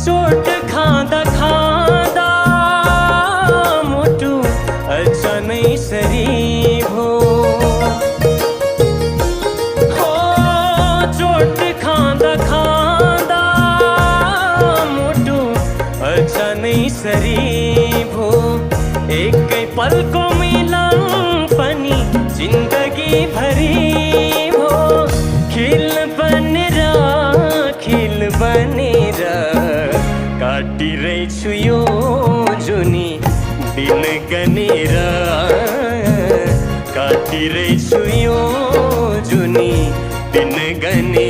चोट खाँदा खाँदा मुटु अचानै सरी भो हो चोट खाँदा खाँदा मुटु अचानै सरी भो एकै पलको मिलन पनि जिन्दगी भरी भो खिल बनेर काटिरहेछु यो जुनी दिन गनेर काटिरहेछु यो जुनी दिन गनेर